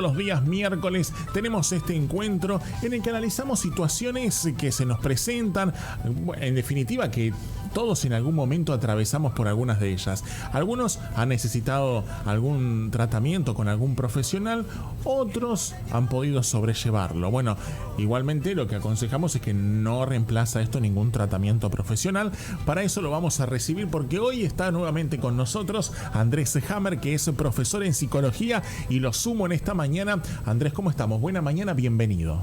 Los días miércoles tenemos este encuentro en el que analizamos situaciones que se nos presentan, en definitiva que todos en algún momento atravesamos por algunas de ellas. Algunos han necesitado algún tratamiento con algún profesional, otros han podido sobrellevarlo. Bueno, igualmente lo que aconsejamos es que no reemplaza esto ningún tratamiento profesional. Para eso lo vamos a recibir porque hoy está nuevamente con nosotros Andrés Hammer, que es profesor en psicología y lo sumo en esta mañana. Andrés, ¿cómo estamos? Buena mañana, bienvenido.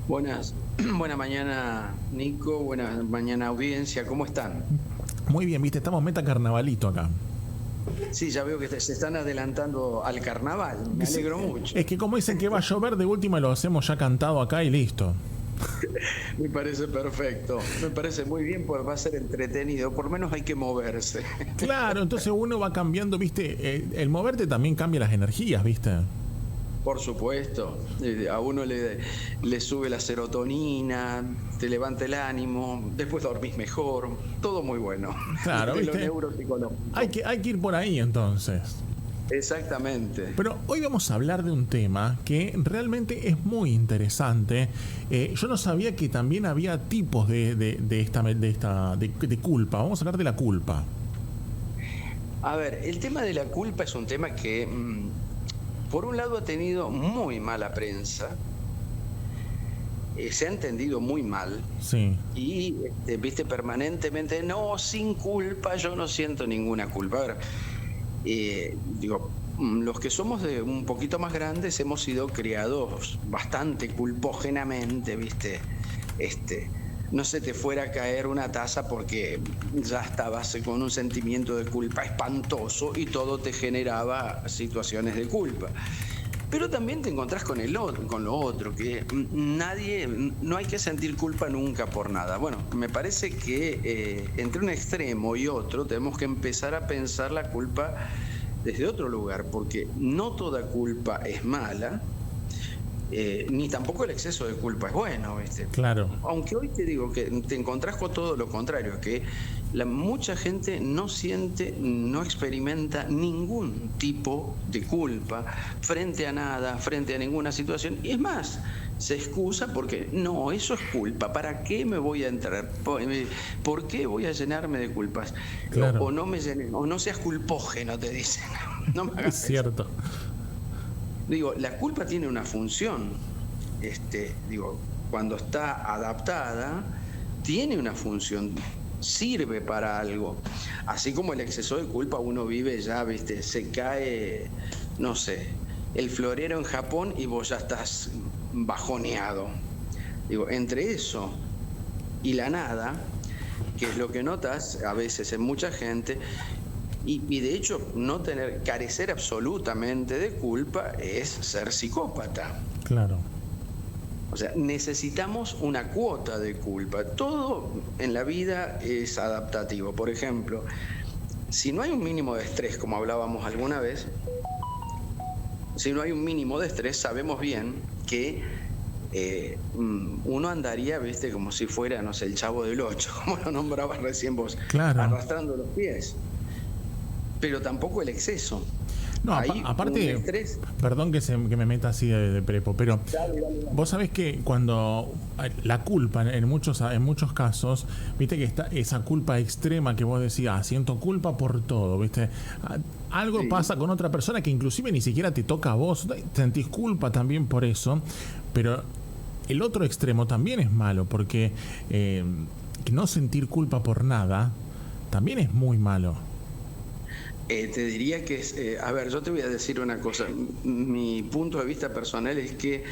Buena mañana, Nico, buena mañana, audiencia, ¿cómo están? Muy bien, viste, estamos meta carnavalito acá. Sí, ya veo que se están adelantando al carnaval, me alegro mucho. Es que como dicen que va a llover, de última lo hacemos ya cantado acá y listo. Me parece perfecto, me parece muy bien porque va a ser entretenido, por lo menos hay que moverse. Claro, entonces uno va cambiando, viste, el moverte también cambia las energías, viste. Por supuesto, a uno le sube la serotonina, te levanta el ánimo, después dormís mejor, todo muy bueno. Claro, de ¿viste? Lo neuropsicológico. Hay que ir por ahí entonces. Exactamente. Pero hoy vamos a hablar de un tema que realmente es muy interesante. Yo no sabía que también había tipos de culpa. Vamos a hablar de la culpa. A ver, el tema de la culpa es un tema que, por un lado, ha tenido muy mala prensa. Se ha entendido muy mal. Sí. Y, viste, permanentemente, no, sin culpa, yo no siento ninguna culpa. A ver, los que somos de un poquito más grandes hemos sido criados bastante culpógenamente, ¿viste? No se te fuera a caer una taza porque ya estabas con un sentimiento de culpa espantoso y todo te generaba situaciones de culpa. Pero también te encontrás con lo otro, que no hay que sentir culpa nunca por nada. Bueno, me parece que entre un extremo y otro tenemos que empezar a pensar la culpa desde otro lugar, porque no toda culpa es mala, ni tampoco el exceso de culpa es bueno, ¿viste? Claro. Aunque hoy te digo que te encontrás con todo lo contrario, que mucha gente no siente, no experimenta ningún tipo de culpa frente a nada, frente a ninguna situación, y es más, se excusa porque no, eso es culpa, ¿para qué me voy a entrar? ¿Por qué voy a llenarme de culpas? Claro. O no seas culpógeno, te dicen. No me hagas Es cierto. eso. Digo, la culpa tiene una función, cuando está adaptada, tiene una función, sirve para algo. Así como el exceso de culpa uno vive ya, ¿viste? Se cae, no sé, el florero en Japón y vos ya estás bajoneado. Digo, entre eso y la nada, que es lo que notas a veces en mucha gente, y de hecho carecer absolutamente de culpa es ser psicópata. Claro. O sea, necesitamos una cuota de culpa. Todo en la vida es adaptativo. Por ejemplo, si no hay un mínimo de estrés, como hablábamos alguna vez, si no hay un mínimo de estrés, sabemos bien que uno andaría, viste, como si fuera, no sé, el Chavo del Ocho, como lo nombrabas recién vos, claro, arrastrando los pies. Pero tampoco el exceso. No, aparte, perdón que me meta así de prepo, pero dale. Vos sabés que cuando la culpa en muchos casos, viste que está esa culpa extrema que vos decías, siento culpa por todo, viste, algo pasa con otra persona que inclusive ni siquiera te toca a vos, sentís culpa también por eso, pero el otro extremo también es malo, porque no sentir culpa por nada también es muy malo. Te diría que a ver, yo te voy a decir una cosa. Mi punto de vista personal es que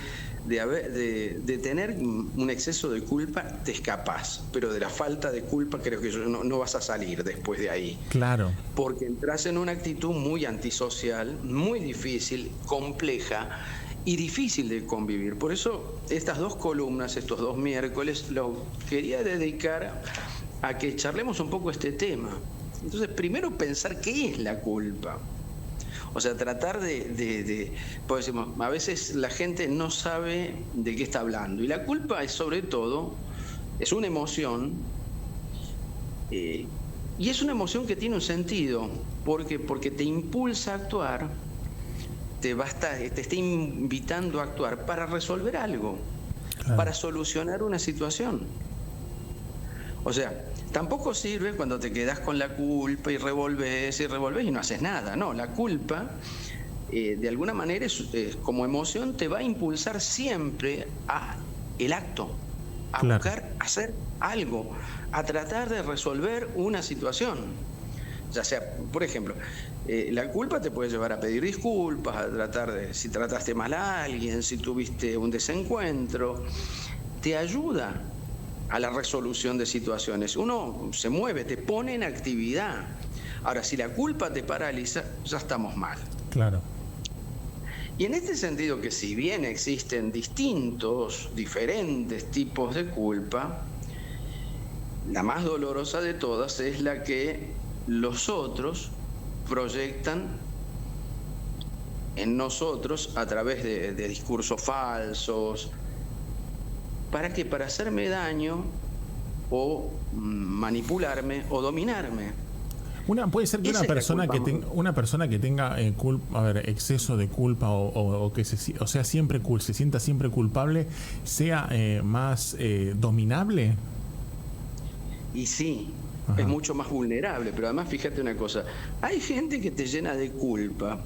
de tener un exceso de culpa te escapás, pero de la falta de culpa creo que no vas a salir después de ahí. Claro. Porque entras en una actitud muy antisocial, muy difícil, compleja y difícil de convivir. Por eso estas dos columnas, estos dos miércoles, lo quería dedicar a que charlemos un poco este tema. Entonces, primero pensar qué es la culpa. O sea, tratar pues decimos, a veces la gente no sabe de qué está hablando. Y la culpa es sobre todo, es una emoción, y es una emoción que tiene un sentido, porque te impulsa a actuar te está invitando a actuar para resolver algo, Claro. para solucionar una situación. O sea, tampoco sirve cuando te quedas con la culpa y revolves y no haces nada. No, la culpa, de alguna manera, como emoción, te va a impulsar siempre a el acto, a Claro. buscar hacer algo, a tratar de resolver una situación. Ya sea, por ejemplo, la culpa te puede llevar a pedir disculpas, a tratar de, si trataste mal a alguien, si tuviste un desencuentro, te ayuda a la resolución de situaciones. Uno se mueve, te pone en actividad. Ahora, si la culpa te paraliza, ya estamos mal. Claro. Y en este sentido, que si bien existen diferentes tipos de culpa, la más dolorosa de todas es la que los otros proyectan en nosotros a través de discursos falsos. ¿Para qué? Para hacerme daño o manipularme o dominarme. Puede ser que Esa es la culpa. una persona que tenga exceso de culpa o que sea siempre se sienta siempre culpable, sea más dominable. Y sí, Ajá. es mucho más vulnerable, pero además fíjate una cosa, hay gente que te llena de culpa,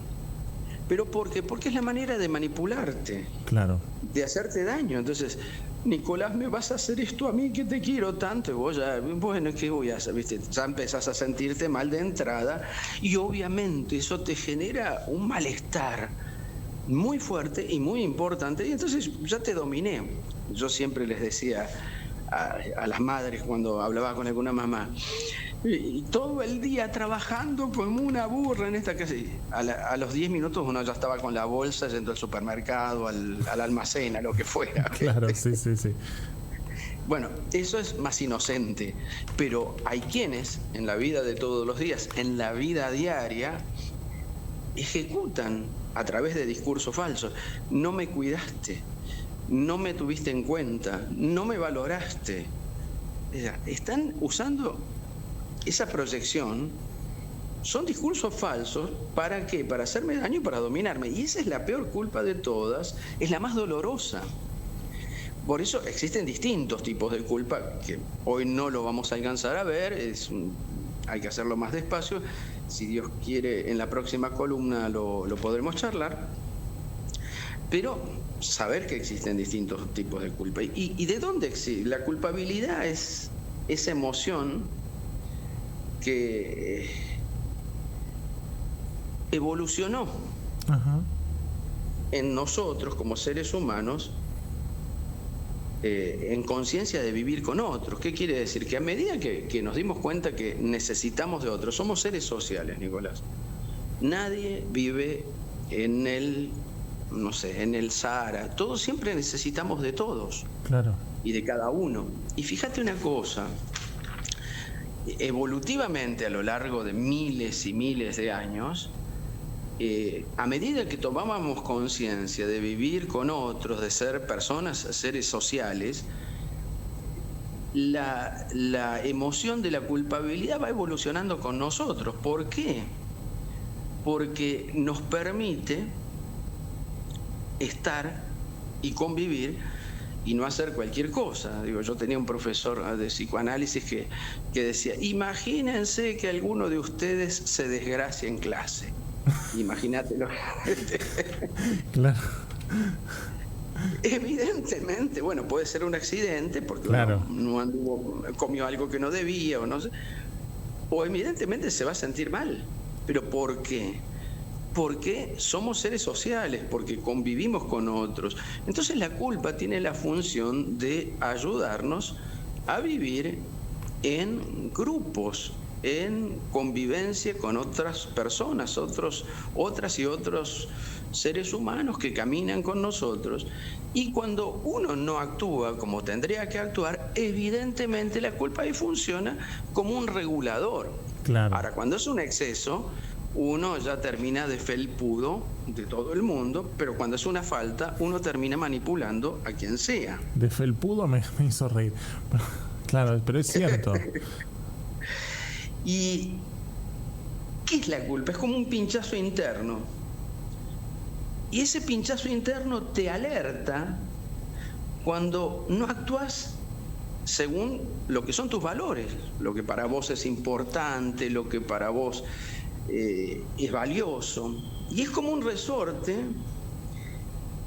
pero ¿por qué? Porque es la manera de manipularte, Claro. de hacerte daño. Entonces, Nicolás, me vas a hacer esto a mí que te quiero tanto, y vos ya, bueno, ¿qué voy a hacer? ¿Viste? Ya empezás a sentirte mal de entrada y obviamente eso te genera un malestar muy fuerte y muy importante, y entonces ya te dominé. Yo siempre les decía a las madres cuando hablaba con alguna mamá, y todo el día trabajando como una burra en esta casa. A los 10 minutos uno ya estaba con la bolsa yendo al supermercado, al almacén, a lo que fuera. Claro, sí. Bueno, eso es más inocente, pero hay quienes en la vida de todos los días, en la vida diaria, ejecutan a través de discursos falsos. No me cuidaste, no me tuviste en cuenta, no me valoraste. O sea, están usando esa proyección, son discursos falsos. ¿Para qué? Para hacerme daño y para dominarme. Y esa es la peor culpa de todas, es la más dolorosa. Por eso existen distintos tipos de culpa que hoy no lo vamos a alcanzar a ver, hay que hacerlo más despacio. Si Dios quiere, en la próxima columna lo podremos charlar. Pero saber que existen distintos tipos de culpa. ¿Y de dónde existe? La culpabilidad es esa emoción que evolucionó Ajá. en nosotros como seres humanos, en conciencia de vivir con otros. ¿Qué quiere decir? Que a medida que nos dimos cuenta que necesitamos de otros, somos seres sociales, Nicolás. Nadie vive en el Sahara. Todos siempre necesitamos de todos. Claro. Y de cada uno. Y fíjate una cosa, evolutivamente a lo largo de miles y miles de años, a medida que tomábamos conciencia de vivir con otros, de ser personas, seres sociales, la emoción de la culpabilidad va evolucionando con nosotros. ¿Por qué? Porque nos permite estar y convivir y no hacer cualquier cosa. Digo, yo tenía un profesor de psicoanálisis que decía, imagínense que alguno de ustedes se desgracia en clase. Imagínatelo. Claro. Evidentemente, bueno, puede ser un accidente porque Claro. uno comió algo que no debía o no sé, o evidentemente se va a sentir mal. ¿Pero por qué? Porque somos seres sociales, porque convivimos con otros. Entonces la culpa tiene la función de ayudarnos a vivir en grupos, en convivencia con otras personas, otras y otros seres humanos que caminan con nosotros. Y cuando uno no actúa como tendría que actuar, evidentemente la culpa ahí funciona como un regulador. Claro. Ahora, cuando es un exceso, uno ya termina de felpudo de todo el mundo, pero cuando es una falta, uno termina manipulando a quien sea. De felpudo me hizo reír. Claro, pero es cierto. ¿Y qué es la culpa? Es como un pinchazo interno. Y ese pinchazo interno te alerta cuando no actúas según lo que son tus valores, lo que para vos es importante, lo que para vos es valioso. Y es como un resorte,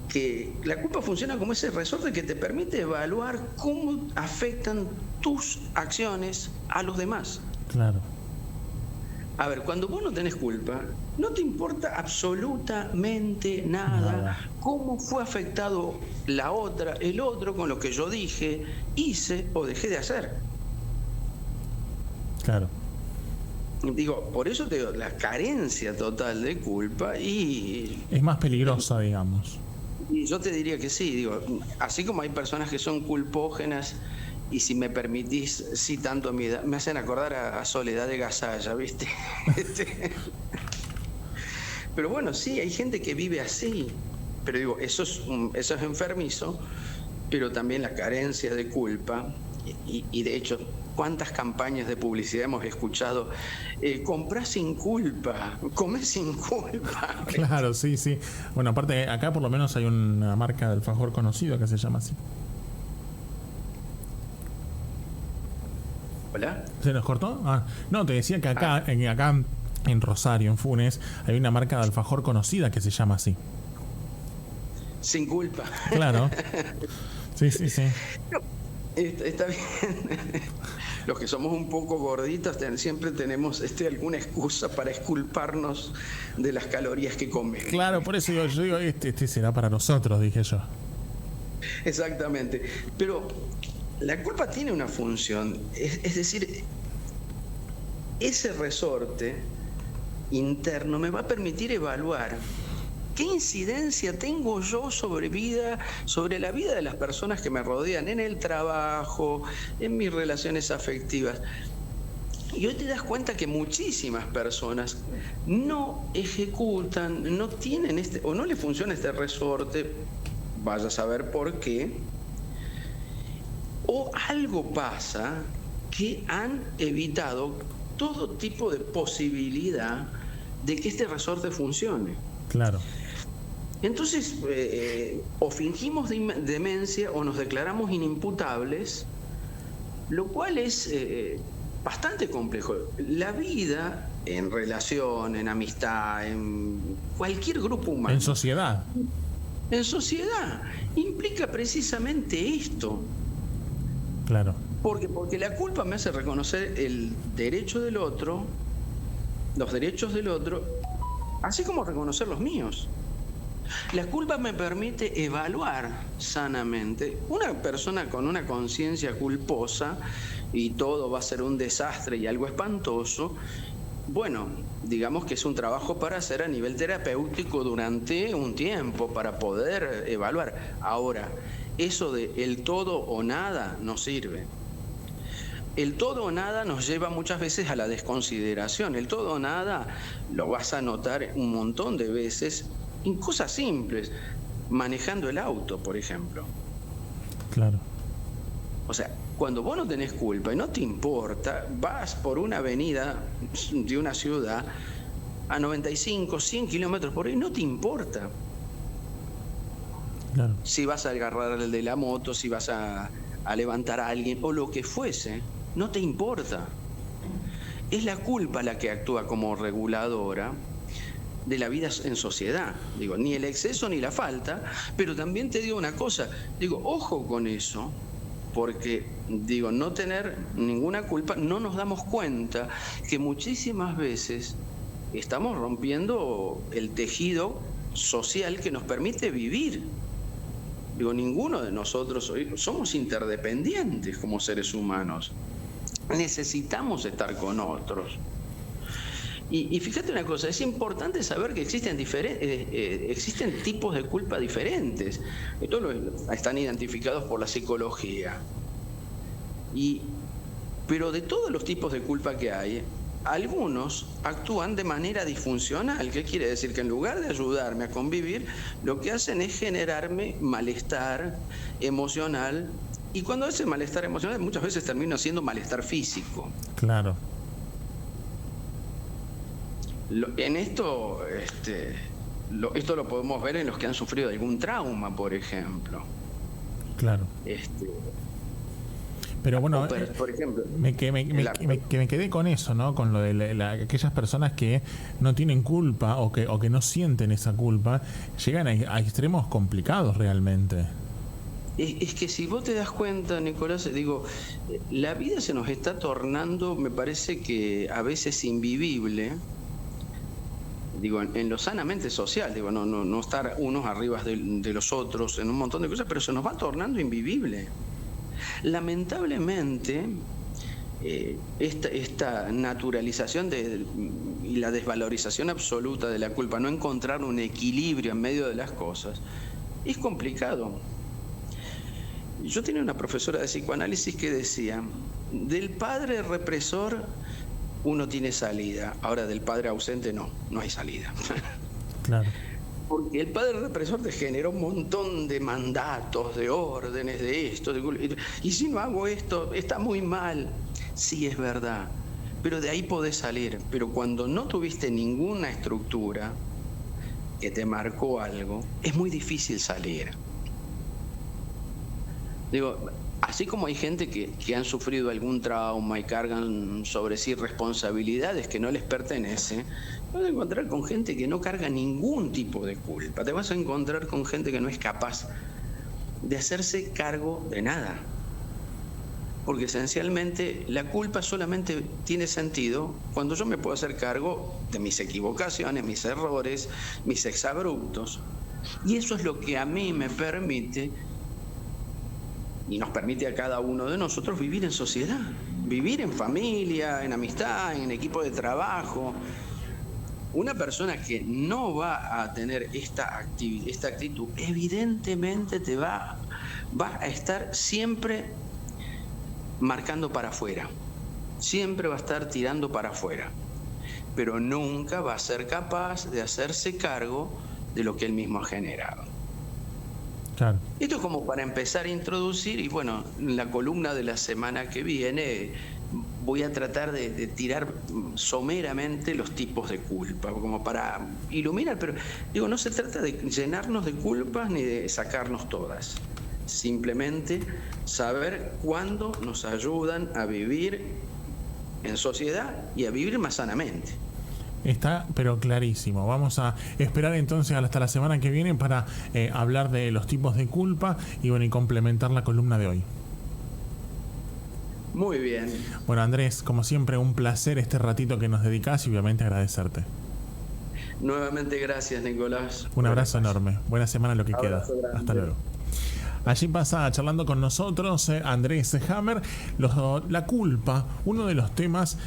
que la culpa funciona como ese resorte que te permite evaluar cómo afectan tus acciones a los demás. Claro. A ver, cuando vos no tenés culpa, no te importa absolutamente nada cómo fue afectado el otro con lo que yo dije, hice o dejé de hacer. Claro. Digo, por eso te digo, la carencia total de culpa es más peligrosa, digamos. Y yo te diría que sí, digo, así como hay personas que son culpógenas, y si me permitís, citando mi edad, me hacen acordar a Soledad de Gazalla, ¿viste? Pero bueno, sí, hay gente que vive así, pero digo, eso es enfermizo, pero también la carencia de culpa, y de hecho, ¿cuántas campañas de publicidad hemos escuchado? Comprá sin culpa, comé sin culpa. Claro, sí, sí. Bueno, aparte, acá por lo menos hay una marca de alfajor conocido que se llama así. ¿Hola? ¿Se nos cortó? No, te decía que acá en Rosario, en Funes, hay una marca de alfajor conocida que se llama así. Sin culpa. Claro. Sí, sí, sí. Está bien. Los que somos un poco gorditos siempre tenemos alguna excusa para exculparnos de las calorías que comemos. Claro, por eso yo digo, este será para nosotros, dije yo. Exactamente. Pero la culpa tiene una función, es decir, ese resorte interno me va a permitir evaluar qué incidencia tengo yo sobre la vida de las personas que me rodean, en el trabajo, en mis relaciones afectivas. Y hoy te das cuenta que muchísimas personas no ejecutan, no tienen o no le funciona este resorte, vaya a saber por qué, o algo pasa que han evitado todo tipo de posibilidad de que este resorte funcione. Claro. Entonces, o fingimos demencia o nos declaramos inimputables, lo cual es bastante complejo. La vida en relación, en amistad, en cualquier grupo humano. En sociedad. En sociedad implica precisamente esto. Claro. Porque la culpa me hace reconocer el derecho del otro, los derechos del otro, así como reconocer los míos. La culpa me permite evaluar sanamente. Una persona con una conciencia culposa y todo va a ser un desastre y algo espantoso, bueno, digamos que es un trabajo para hacer a nivel terapéutico durante un tiempo para poder evaluar. Ahora, eso de el todo o nada no sirve. El todo o nada nos lleva muchas veces a la desconsideración. El todo o nada lo vas a notar un montón de veces en cosas simples, manejando el auto, por ejemplo. Claro. O sea, cuando vos no tenés culpa y no te importa, vas por una avenida de una ciudad a 95, 100 kilómetros por hora y no te importa. Claro. Si vas a agarrar el de la moto, si vas a levantar a alguien o lo que fuese, no te importa. Es la culpa la que actúa como reguladora de la vida en sociedad. Digo, ni el exceso ni la falta, pero también te digo una cosa, digo, ojo con eso, porque, digo, no tener ninguna culpa, no nos damos cuenta que muchísimas veces estamos rompiendo el tejido social que nos permite vivir. Digo, ninguno de nosotros hoy somos interdependientes como seres humanos. Necesitamos estar con otros. Y fíjate una cosa, es importante saber que existen tipos de culpa diferentes. Estos están identificados por la psicología. Pero de todos los tipos de culpa que hay, algunos actúan de manera disfuncional. ¿Qué quiere decir? Que en lugar de ayudarme a convivir, lo que hacen es generarme malestar emocional. Y cuando ese malestar emocional muchas veces termina siendo malestar físico. Claro. En esto esto lo podemos ver en los que han sufrido algún trauma, por ejemplo. Claro. Pero bueno, por ejemplo, me quedé con eso, ¿no? Con lo de aquellas personas que no tienen culpa o que no sienten esa culpa, llegan a extremos complicados realmente. Es que si vos te das cuenta, Nicolás, digo, la vida se nos está tornando, me parece que a veces invivible, digo, en lo sanamente social, digo, no estar unos arriba de los otros en un montón de cosas, pero se nos va tornando invivible. Lamentablemente, esta naturalización y la desvalorización absoluta de la culpa, no encontrar un equilibrio en medio de las cosas, es complicado. Yo tenía una profesora de psicoanálisis que decía, del padre represor uno tiene salida, ahora del padre ausente no hay salida. Claro. Porque el padre represor te genera un montón de mandatos, de órdenes, de esto, y si no hago esto, está muy mal. Sí, es verdad, pero de ahí podés salir. Pero cuando no tuviste ninguna estructura que te marcó algo, es muy difícil salir. Digo, así como hay gente que han sufrido algún trauma y cargan sobre sí responsabilidades que no les pertenecen, te vas a encontrar con gente que no carga ningún tipo de culpa. Te vas a encontrar con gente que no es capaz de hacerse cargo de nada. Porque esencialmente la culpa solamente tiene sentido cuando yo me puedo hacer cargo de mis equivocaciones, mis errores, mis exabruptos. Y eso es lo que a mí me permite y nos permite a cada uno de nosotros vivir en sociedad, vivir en familia, en amistad, en equipo de trabajo. Una persona que no va a tener esta actitud, evidentemente va a estar siempre marcando para afuera, siempre va a estar tirando para afuera, pero nunca va a ser capaz de hacerse cargo de lo que él mismo ha generado. Claro. Esto es como para empezar a introducir, y bueno, en la columna de la semana que viene voy a tratar de tirar someramente los tipos de culpa, como para iluminar, pero digo, no se trata de llenarnos de culpas ni de sacarnos todas, simplemente saber cuándo nos ayudan a vivir en sociedad y a vivir más sanamente. Está, pero clarísimo. Vamos a esperar entonces hasta la semana que viene para hablar de los tipos de culpa y bueno, y complementar la columna de hoy. Muy bien. Bueno, Andrés, como siempre, un placer este ratito que nos dedicás y obviamente agradecerte. Nuevamente gracias, Nicolás. Un abrazo enorme. Buena semana lo que queda. Hasta luego. Allí pasa charlando con nosotros Andrés Hammer, la culpa, uno de los temas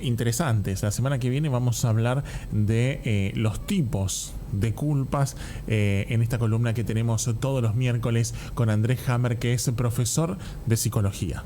interesantes. La semana que viene vamos a hablar de los tipos de culpas en esta columna que tenemos todos los miércoles con Andrés Hammer, que es profesor de psicología.